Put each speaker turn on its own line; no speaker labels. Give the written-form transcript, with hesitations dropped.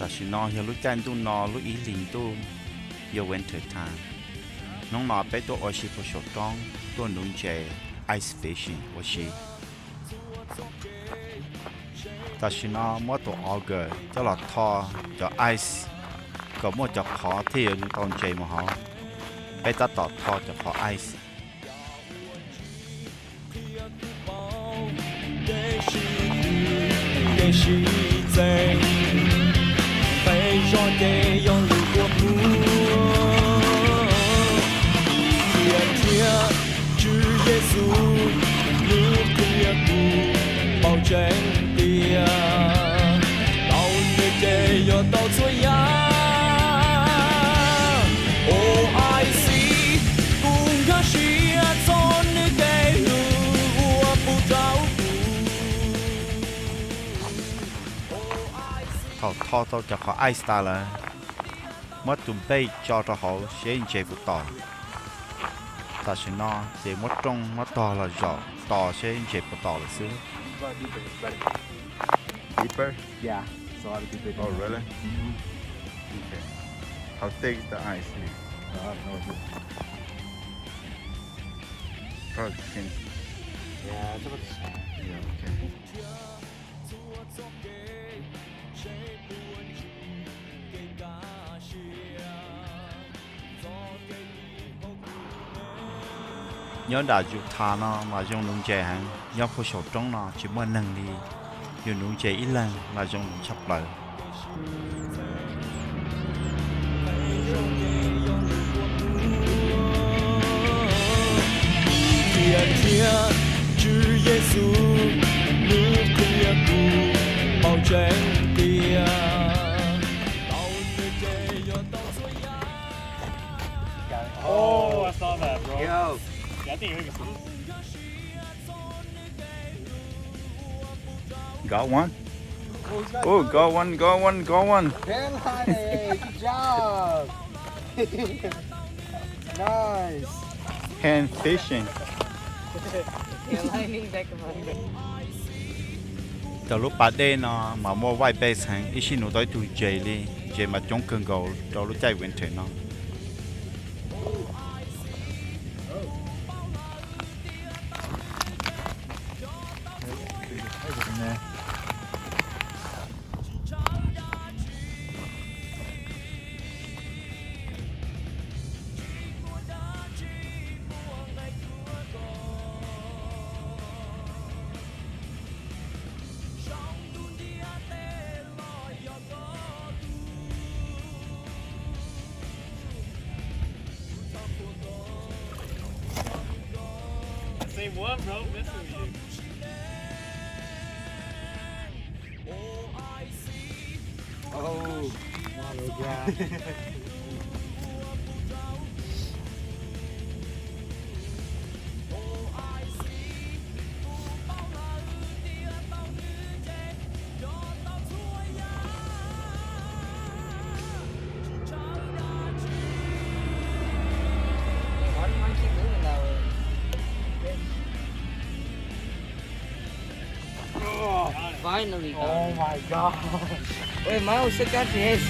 ta chỉ nó giờ lúc chân tu nó lúc ý linh tu giờ winter time nông nó bé tôi ở chỉ có số trống tôi nuôi chơi ice fishing ở chỉ ta chỉ nó mất tổ auger cho là thò cho ice có một cho khó thì ở trong chơi mà họ bé ta tọt thò cho khó ice
也是在被说的用路过路，天天主耶稣，路可也不保证的，到你的要到错呀。Oh I see，不可是从你给路，我不照顾。
thò cho khó ice ta là mất tụm bay cho họ sẽ chơi vụ tỏ ta sẽ nó sẽ mất trong mất to là rõ tỏ sẽ chơi vụ tỏ là xứ deeper
Yeah, so I'll keep it.
oh really okay how thick is the ice here
No idea.
probably can
Yeah, it's about the same.
yeah okay nhớ đã chụp thà nó mà dùng nung chè hàng nhớ phô sổ trống nó chỉ muốn nâng đi dùng nung chè ít lần là dùng nung chắp lại
天天只耶稣，路可也不保证的，到你的要到错呀。
Oh, I saw that, bro.
Yo,
Yeah, I think you're gonna
got one oh got one
Ben Honey, good job. Nice.
hand fishing từ lúc bà đê nó mà mua vài bê sáng ít xin nó tới tụi dày đi dày mà chống cơn gầu cho lúc chạy winter nó
same one, bro. Messing with you.
Oh, yeah. Why do you keep moving that way? Oh, finally got it.
my god.
Wait, mine was stuck out to his.